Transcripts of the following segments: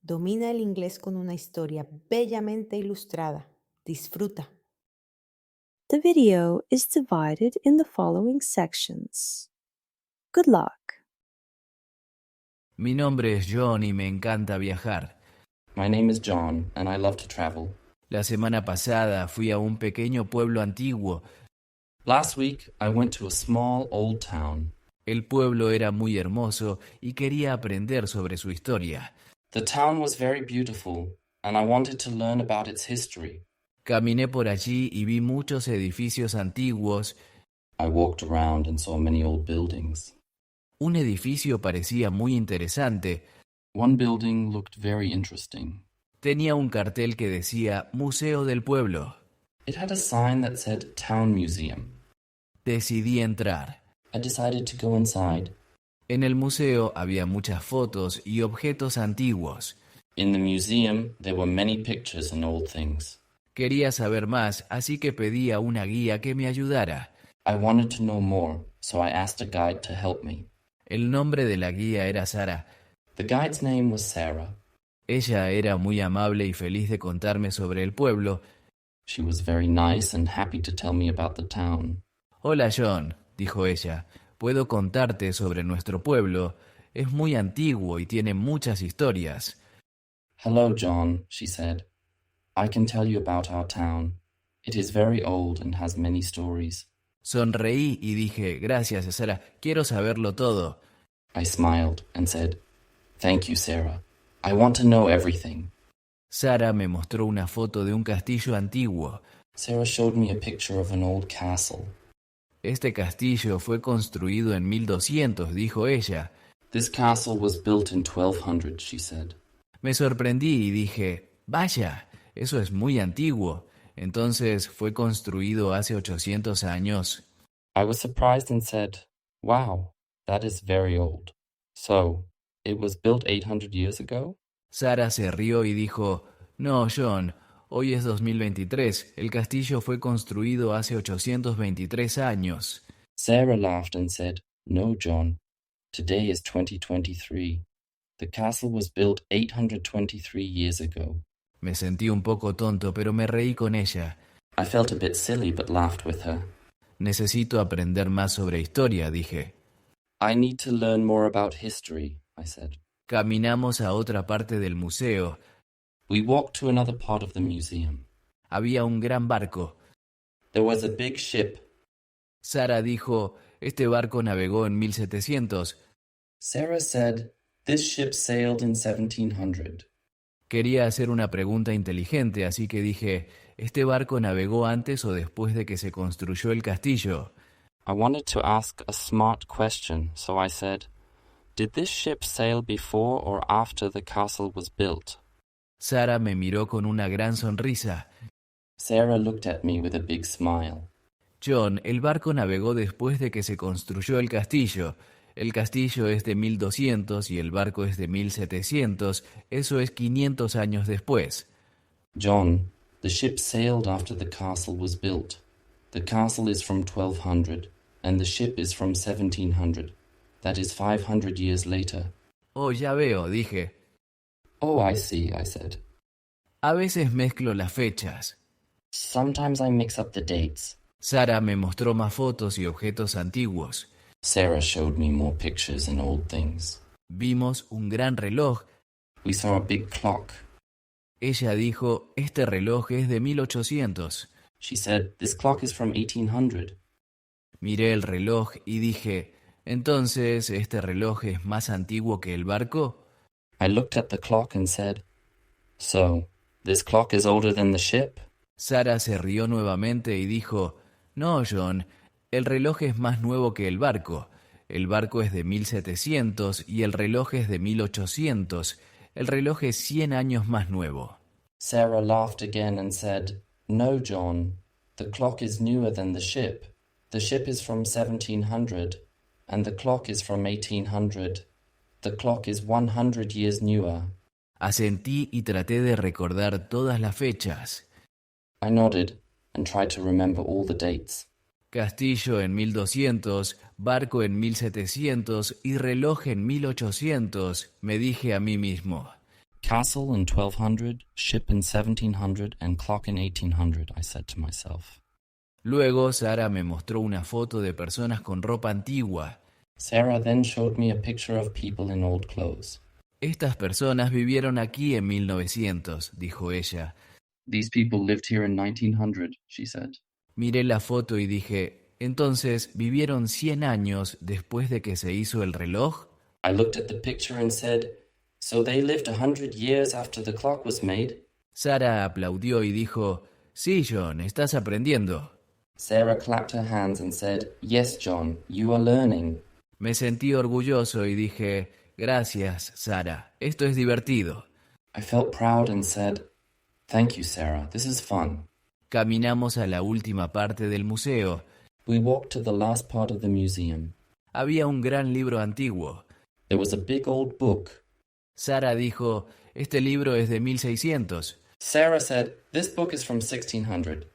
Domina el inglés con una historia bellamente ilustrada. Disfruta. The video is divided in the following sections. Good luck. Mi nombre es John y me encanta viajar. My name is John, and I love to travel. La semana pasada fui a un pequeño pueblo antiguo. Last week, I went to a small, old town. El pueblo era muy hermoso y quería aprender sobre su historia. The town was very beautiful, and I wanted to learn about its history. Caminé por allí y vi muchos edificios antiguos. I walked around and saw many old buildings. Un edificio parecía muy interesante. One building looked very interesting. Tenía un cartel que decía Museo del Pueblo. It had a sign that said Town Museum. Decidí entrar. I decided to go inside. En el museo había muchas fotos y objetos antiguos. In the museum, there were many pictures and old things. Quería saber más, así que pedí a una guía que me ayudara. I wanted to know more, so I asked a guide to help me. El nombre de la guía era Sara. The guide's name was Sarah. Ella era muy amable y feliz de contarme sobre el pueblo. She was very nice and happy to tell me about the town. Hola John, dijo ella. Puedo contarte sobre nuestro pueblo. Es muy antiguo y tiene muchas historias. Hello, John, she said. I can tell you about our town. It is very old and has many stories. Sonreí y dije, gracias, Sara, quiero saberlo todo. I smiled and said, Thank you, Sarah. I want to know everything. Sara me mostró una foto de un castillo antiguo. Sarah showed me a picture of an old castle. Este castillo fue construido en 1200, dijo ella. This castle was built in 1200, she said. Me sorprendí y dije, vaya, eso es muy antiguo. Entonces fue construido hace 800 años. I was surprised and said, Wow, that is very old. So, it was built 800 years ago? Sara se rió y dijo, no, John, hoy es 2023. El castillo fue construido hace 823 años. Sarah laughed and said, No, John. Today is 2023. The castle was built 823 years ago. Me sentí un poco tonto, pero me reí con ella. I felt a bit silly but laughed with her. Necesito aprender más sobre historia, dije. I need to learn more about history, I said. Caminamos a otra parte del museo. We walked to another part of the museum. Había un gran barco. There was a big ship. Sara dijo, este barco navegó en 1700. Sarah said, This ship sailed in 1700. Quería hacer una pregunta inteligente, así que dije, ¿este barco navegó antes o después de que se construyó el castillo? I wanted to ask a smart question, so I said, Did this ship sail before or after the castle was built? Sara me miró con una gran sonrisa. Sarah looked at me with a big smile. John, el barco navegó después de que se construyó el castillo. El castillo es de 1200 y el barco es de 1700. Eso es 500 años después. John, the ship sailed after the castle was built. The castle is from 1200, and the ship is from 1700. That is 500 years later. Oh, ya veo, dije. Oh, I see, I said. A veces mezclo las fechas. Sometimes I mix up the dates. Sara me mostró más fotos y objetos antiguos. Sarah showed me more pictures and old things. Vimos un gran reloj. We saw a big clock. Ella dijo, este reloj es de 1800. She said, This clock is from 1800. Miré el reloj y dije, ¿entonces este reloj es más antiguo que el barco? I looked at the clock and said, So, this clock is older than the ship? Sara se rió nuevamente y dijo, no, John, el reloj es más nuevo que el barco. El barco es de 1700 y el reloj es de 1800. El reloj es 100 años más nuevo. Sarah laughed again and said, No, John, the clock is newer than the ship. The ship is from 1700, and the clock is from 1800. The clock is 100 years newer. Asentí y traté de recordar todas las fechas. I nodded and tried to remember all the dates. Castillo en 1200, barco en 1700 y reloj en 1800, me dije a mí mismo. Castle in 1200, ship in 1700, and clock in 1800, I said to myself. Luego Sara me mostró una foto de personas con ropa antigua. Sarah then showed me a picture of people in old clothes. Estas personas vivieron aquí en 1900, dijo ella. These people lived here in 1900, she said. Miré la foto y dije, entonces, ¿vivieron 100 años después de que se hizo el reloj? I looked at the picture and said, so they lived 100 years after the clock was made? Sara aplaudió y dijo, sí, John, estás aprendiendo. Sarah clapped her hands and said, yes, John, you are learning. Me sentí orgulloso y dije, gracias, Sara, esto es divertido. I felt proud and said, thank you, Sarah, this is fun. Caminamos a la última parte del museo. We walked to the last part of the museum. Había un gran libro antiguo. There was a big old book. Sara dijo, este libro es de 1600. Sarah said, this book is from 1600.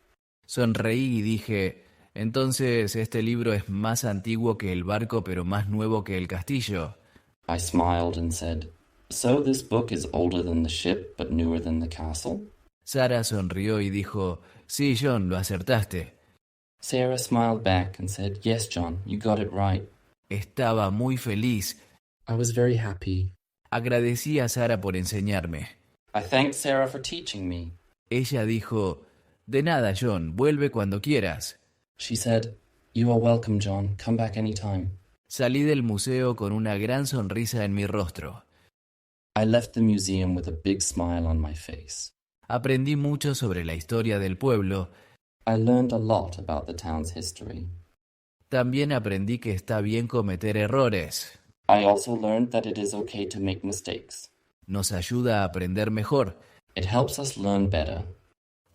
Sonreí y dije, entonces este libro es más antiguo que el barco pero más nuevo que el castillo. I smiled and said, so this book is older than the ship but newer than the castle? Sara sonrió y dijo, sí, John, lo acertaste. Sarah smiled back and said, yes, John, you got it right. Estaba muy feliz. I was very happy. Agradecí a Sara por enseñarme. I thanked Sarah for teaching me. Ella dijo, de nada, John, vuelve cuando quieras. She said, you are welcome, John. Come back anytime. Salí del museo con una gran sonrisa en mi rostro. I left the museum with a big smile on my face. Aprendí mucho sobre la historia del pueblo. I learned a lot about the town's history. También aprendí que está bien cometer errores. I also learned that it is okay to make mistakes. Nos ayuda a aprender mejor. It helps us learn better.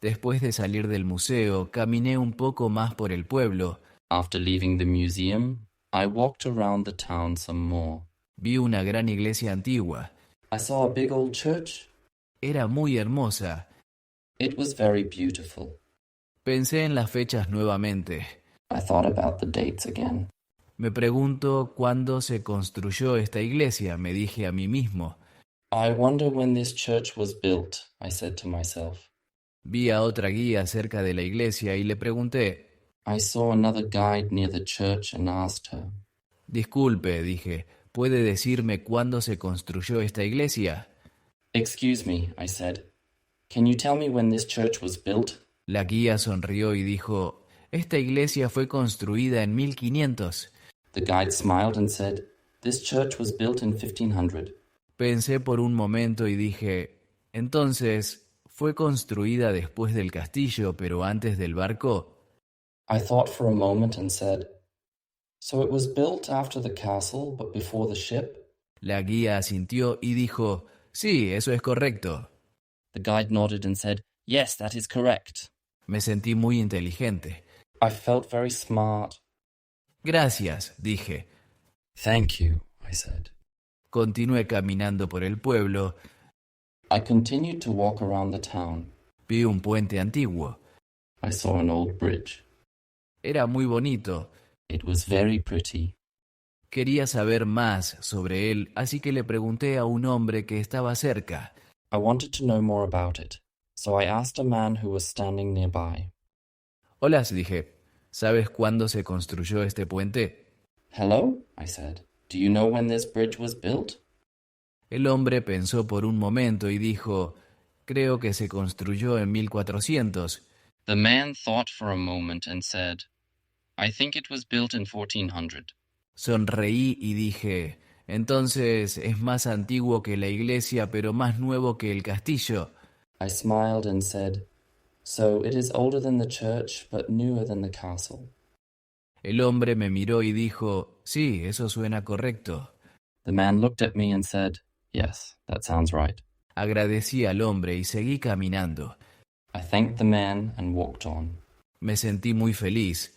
Después de salir del museo, caminé un poco más por el pueblo. After leaving the museum, I walked around the town some more. Vi una gran iglesia antigua. I saw a big old church. Era muy hermosa. It was very beautiful. Pensé en las fechas nuevamente. I thought about the dates again. Me pregunto cuándo se construyó esta iglesia, me dije a mí mismo. I wonder when this church was built, I said to myself. Vi a otra guía cerca de la iglesia y le pregunté. I saw another guide near the church and asked her. Disculpe, dije, ¿puede decirme cuándo se construyó esta iglesia? Excuse me, I said. Can you tell me when this church was built? La guía sonrió y dijo, esta iglesia fue construida en 1500. The guide smiled and said, this church was built in 1500. Pensé por un momento y dije, entonces, ¿fue construida después del castillo pero antes del barco? I thought for a moment and said, so it was built after the castle but before the ship? La guía asintió y dijo, sí, eso es correcto. The guide nodded and said, yes, that is correct. Me sentí muy inteligente. I felt very smart. Gracias, dije. Thank you, I said. Continué caminando por el pueblo. I continued to walk around the town. Vi un puente antiguo. I saw an old bridge. Era muy bonito. It was very pretty. Quería saber más sobre él, así que le pregunté a un hombre que estaba cerca. I wanted to know more about it, so I asked a man who was standing nearby. Hola, dije. ¿Sabes cuándo se construyó este puente? Hello, I said. Do you know when this bridge was built? El hombre pensó por un momento y dijo, creo que se construyó en 1400. The man thought for a moment and said, I think it was built in 1400. Sonreí y dije, entonces es más antiguo que la iglesia pero más nuevo que el castillo. I smiled and said, so it is older than the church but newer than the castle. El hombre me miró y dijo, sí, eso suena correcto. The man looked at me and said, yes, that sounds right. Agradecí al hombre y seguí caminando. I thanked the man and walked on. Me sentí muy feliz.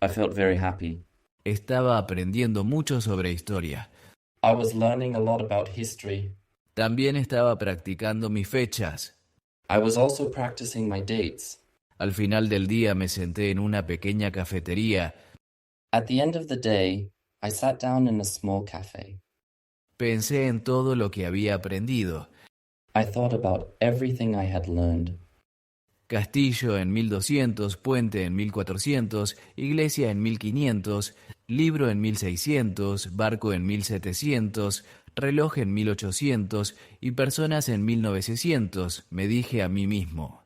I felt very happy. Estaba aprendiendo mucho sobre historia. I was learning a lot about history. También estaba practicando mis fechas. I was also practicing my dates. Al final del día me senté en una pequeña cafetería. At the end of the day, I sat down in a small cafe. Pensé en todo lo que había aprendido. I thought about everything I had learned. Castillo en 1200, puente en 1400, iglesia en 1500, libro en 1600, barco en 1700, reloj en 1800 y personas en 1900, me dije a mí mismo.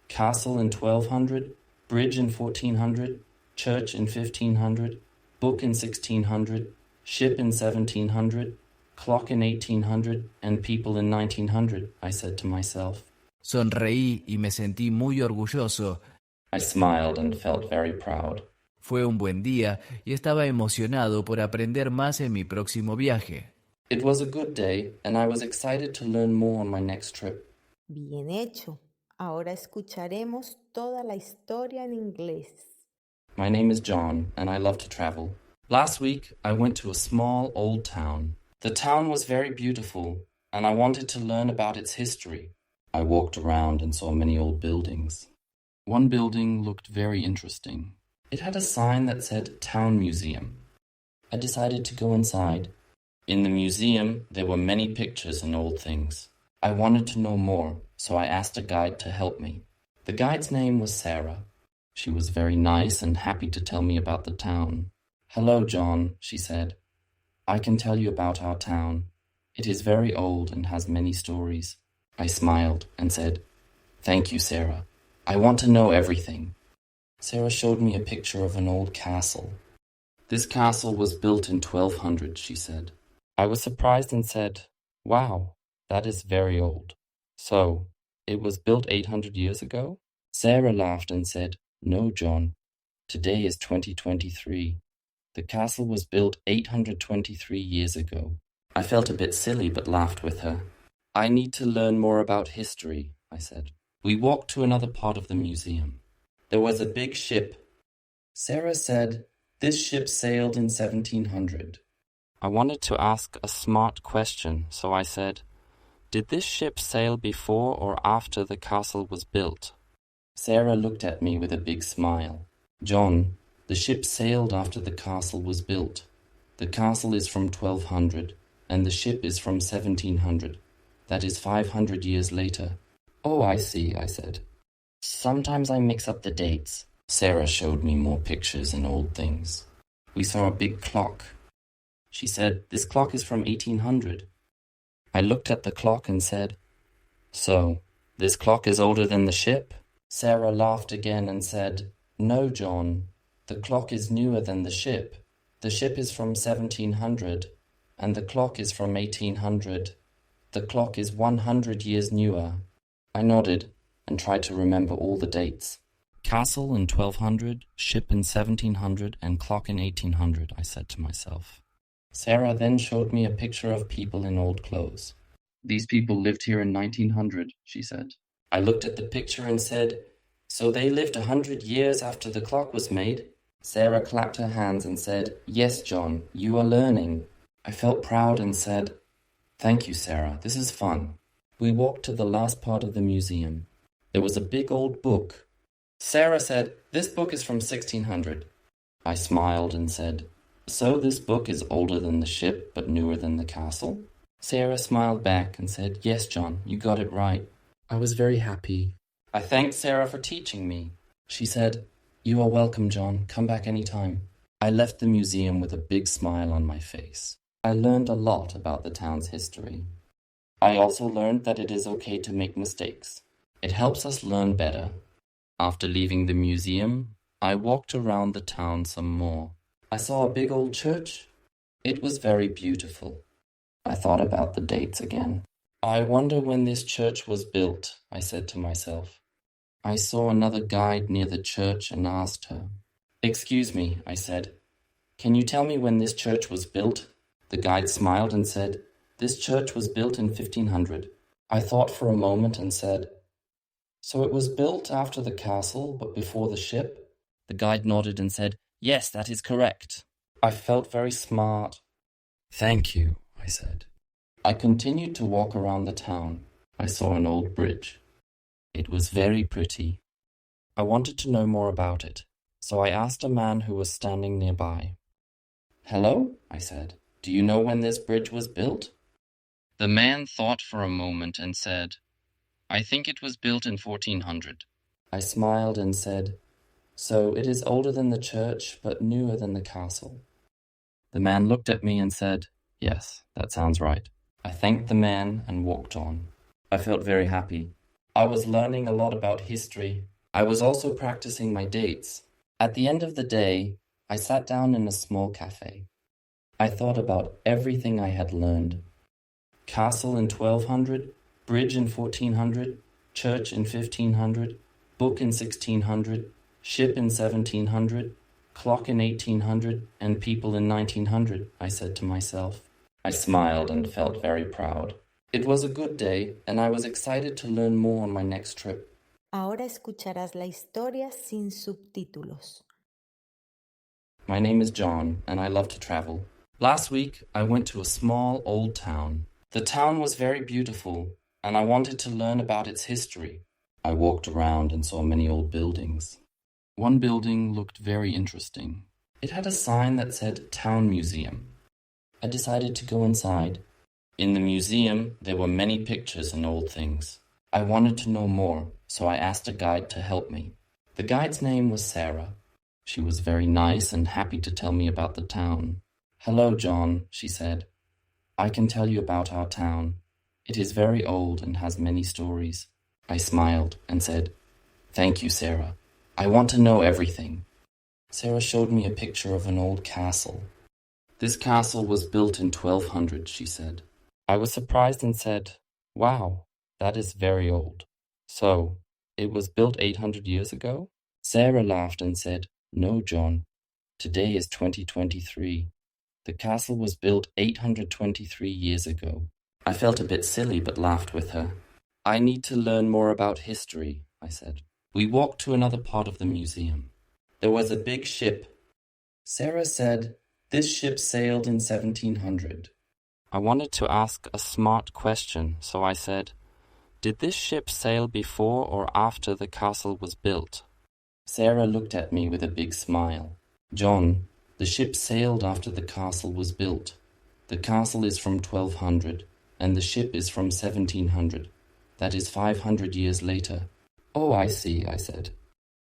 Castle in 1200, bridge in 1400, church in 1500, book in 1600, ship in 1700, clock in 1800, and people in 1900, I said to myself. Sonreí y me sentí muy orgulloso. I smiled and felt very proud. Fue un buen día y estaba emocionado por aprender más en mi próximo viaje. It was a good day, and I was excited to learn more on my next trip. Bien hecho. Ahora escucharemos toda la historia en inglés. My name is John, and I love to travel. Last week, I went to a small old town. The town was very beautiful, and I wanted to learn about its history. I walked around and saw many old buildings. One building looked very interesting. It had a sign that said Town Museum. I decided to go inside. In the museum, there were many pictures and old things. I wanted to know more, so I asked a guide to help me. The guide's name was Sarah. She was very nice and happy to tell me about the town. "Hello, John," she said. "I can tell you about our town. It is very old and has many stories." I smiled and said, "Thank you, Sarah. I want to know everything." Sarah showed me a picture of an old castle. "This castle was built in 1200, she said. I was surprised and said, "Wow, that is very old. So, it was built 800 years ago?" Sarah laughed and said, "No, John. Today is 2023. The castle was built 823 years ago." I felt a bit silly but laughed with her. "I need to learn more about history," I said. We walked to another part of the museum. There was a big ship. Sarah said, "This ship sailed in 1700. I wanted to ask a smart question, so I said, "Did this ship sail before or after the castle was built?" Sarah looked at me with a big smile. "John, the ship sailed after the castle was built. The castle is from 1200, and the ship is from 1700. That is 500 years later." "Oh, I see," I said. "Sometimes I mix up the dates." Sarah showed me more pictures and old things. We saw a big clock. She said, "This clock is from 1800. I looked at the clock and said, "So, this clock is older than the ship?" Sarah laughed again and said, "No, John. The clock is newer than the ship. The ship is from 1700, and the clock is from 1800. The clock is 100 years newer." I nodded and tried to remember all the dates. "Castle in 1200, ship in 1700, and clock in 1800, I said to myself. Sarah then showed me a picture of people in old clothes. "These people lived here in 1900, she said. I looked at the picture and said, "So they lived 100 years after the clock was made?" Sarah clapped her hands and said, "Yes, John, you are learning." I felt proud and said, "Thank you, Sarah. This is fun." We walked to the last part of the museum. There was a big old book. Sarah said, "This book is from 1600. I smiled and said, "So this book is older than the ship, but newer than the castle?" Sarah smiled back and said, "Yes, John, you got it right." I was very happy. I thanked Sarah for teaching me. She said, "You are welcome, John. Come back any time." I left the museum with a big smile on my face. I learned a lot about the town's history. I also learned that it is okay to make mistakes. It helps us learn better. After leaving the museum, I walked around the town some more. I saw a big old church. It was very beautiful. I thought about the dates again. I wonder when this church was built, I said to myself. I saw another guide near the church and asked her. "Excuse me," I said. "Can you tell me when this church was built?" The guide smiled and said, "This church was built in 1500. I thought for a moment and said, "So it was built after the castle, but before the ship?" The guide nodded and said, "Yes, that is correct." I felt very smart. "Thank you," I said. I continued to walk around the town. I saw an old bridge. It was very pretty. I wanted to know more about it, so I asked a man who was standing nearby. "Hello," I said. "Do you know when this bridge was built?" The man thought for a moment and said, I think it was built in 1400. I smiled and said, So it is older than the church, but newer than the castle. The man looked at me and said, Yes, that sounds right. I thanked the man and walked on. I felt very happy. I was learning a lot about history. I was also practicing my dates. At the end of the day, I sat down in a small cafe. I thought about everything I had learned. Castle in 1200, bridge in 1400, church in 1500, book in 1600, ship in 1700, clock in 1800, and people in 1900, I said to myself. I smiled and felt very proud. It was a good day, and I was excited to learn more on my next trip. Ahora escucharás la historia sin subtítulos. My name is John, and I love to travel. Last week, I went to a small old town. The town was very beautiful, and I wanted to learn about its history. I walked around and saw many old buildings. One building looked very interesting. It had a sign that said Town Museum. I decided to go inside. In the museum, there were many pictures and old things. I wanted to know more, so I asked a guide to help me. The guide's name was Sarah. She was very nice and happy to tell me about the town. Hello, John, she said. I can tell you about our town. It is very old and has many stories. I smiled and said, Thank you, Sarah. I want to know everything. Sarah showed me a picture of an old castle. This castle was built in 1200, she said. I was surprised and said, Wow, that is very old. So, it was built 800 years ago? Sarah laughed and said, No, John. Today is 2023. The castle was built 823 years ago. I felt a bit silly but laughed with her. I need to learn more about history, I said. We walked to another part of the museum. There was a big ship. Sarah said, This ship sailed in 1700. I wanted to ask a smart question, so I said, Did this ship sail before or after the castle was built? Sarah looked at me with a big smile. John, the ship sailed after the castle was built. The castle is from 1200, and the ship is from 1700. That is 500 years later. Oh, I see, I said.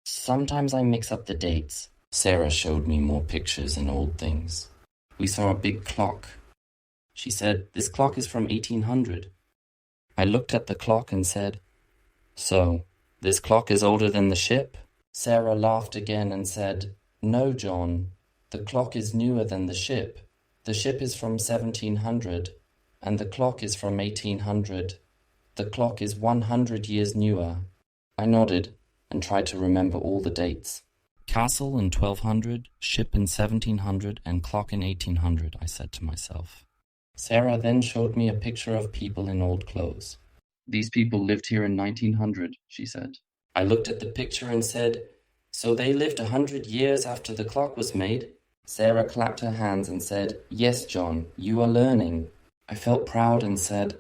Sometimes I mix up the dates. Sarah showed me more pictures and old things. We saw a big clock. She said, This clock is from 1800. I looked at the clock and said, So, this clock is older than the ship? Sarah laughed again and said, No, John. The clock is newer than the ship. The ship is from 1700, and the clock is from 1800. The clock is 100 years newer. I nodded and tried to remember all the dates. Castle in 1200, ship in 1700, and clock in 1800, I said to myself. Sarah then showed me a picture of people in old clothes. These people lived here in 1900, she said. I looked at the picture and said, So they lived 100 years after the clock was made? Sarah clapped her hands and said, Yes, John, you are learning. I felt proud and said,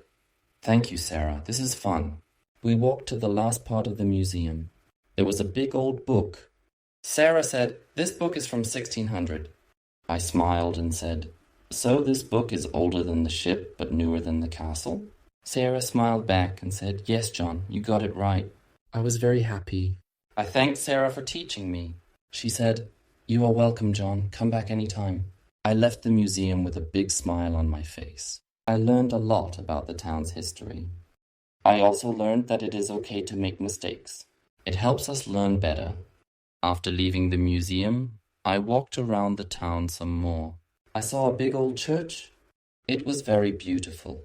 Thank you, Sarah, this is fun. We walked to the last part of the museum. There was a big old book. Sarah said, This book is from 1600. I smiled and said, So this book is older than the ship, but newer than the castle? Sarah smiled back and said, Yes, John, you got it right. I was very happy. I thanked Sarah for teaching me. She said, You are welcome, John. Come back any time. I left the museum with a big smile on my face. I learned a lot about the town's history. I also learned that it is okay to make mistakes. It helps us learn better. After leaving the museum, I walked around the town some more. I saw a big old church. It was very beautiful.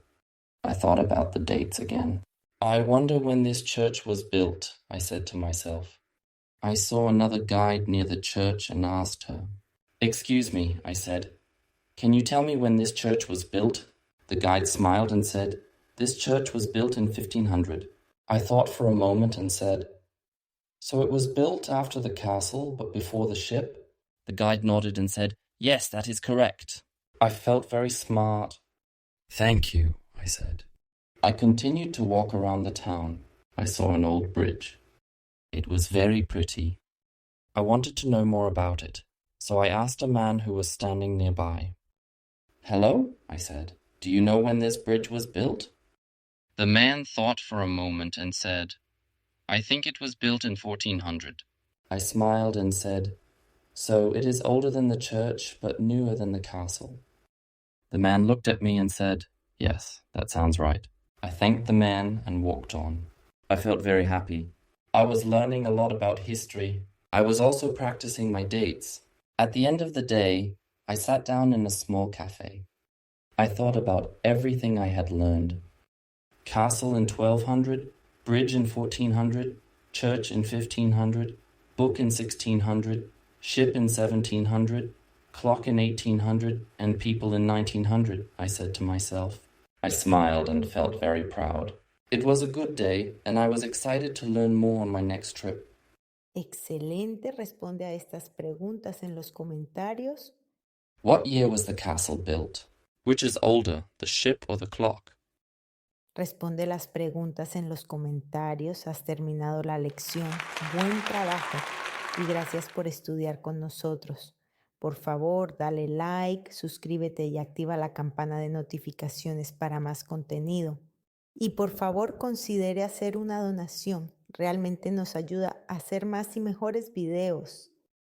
I thought about the dates again. I wonder when this church was built, I said to myself. I saw another guide near the church and asked her. Excuse me, I said. Can you tell me when this church was built? The guide smiled and said, This church was built in 1500. I thought for a moment and said, So it was built after the castle, but before the ship? The guide nodded and said, Yes, that is correct. I felt very smart. Thank you, I said. I continued to walk around the town. I saw an old bridge. It was very pretty. I wanted to know more about it, so I asked a man who was standing nearby. Hello, I said. Do you know when this bridge was built? The man thought for a moment and said, I think it was built in 1400. I smiled and said, So it is older than the church, but newer than the castle. The man looked at me and said, Yes, that sounds right. I thanked the man and walked on. I felt very happy. I was learning a lot about history. I was also practicing my dates. At the end of the day, I sat down in a small cafe. I thought about everything I had learned. Castle in 1200, bridge in 1400, church in 1500, book in 1600, ship in 1700, clock in 1800, and people in 1900, I said to myself. I smiled and felt very proud. It was a good day, and I was excited to learn more on my next trip. Excelente, responde a estas preguntas en los comentarios. What year was the castle built? Which is older, the ship or the clock? Responde las preguntas en los comentarios. Has terminado la lección. Buen trabajo y gracias por estudiar con nosotros. Por favor, dale like, suscríbete y activa la campana de notificaciones para más contenido. Y por favor, considere hacer una donación. Realmente nos ayuda a hacer más y mejores videos.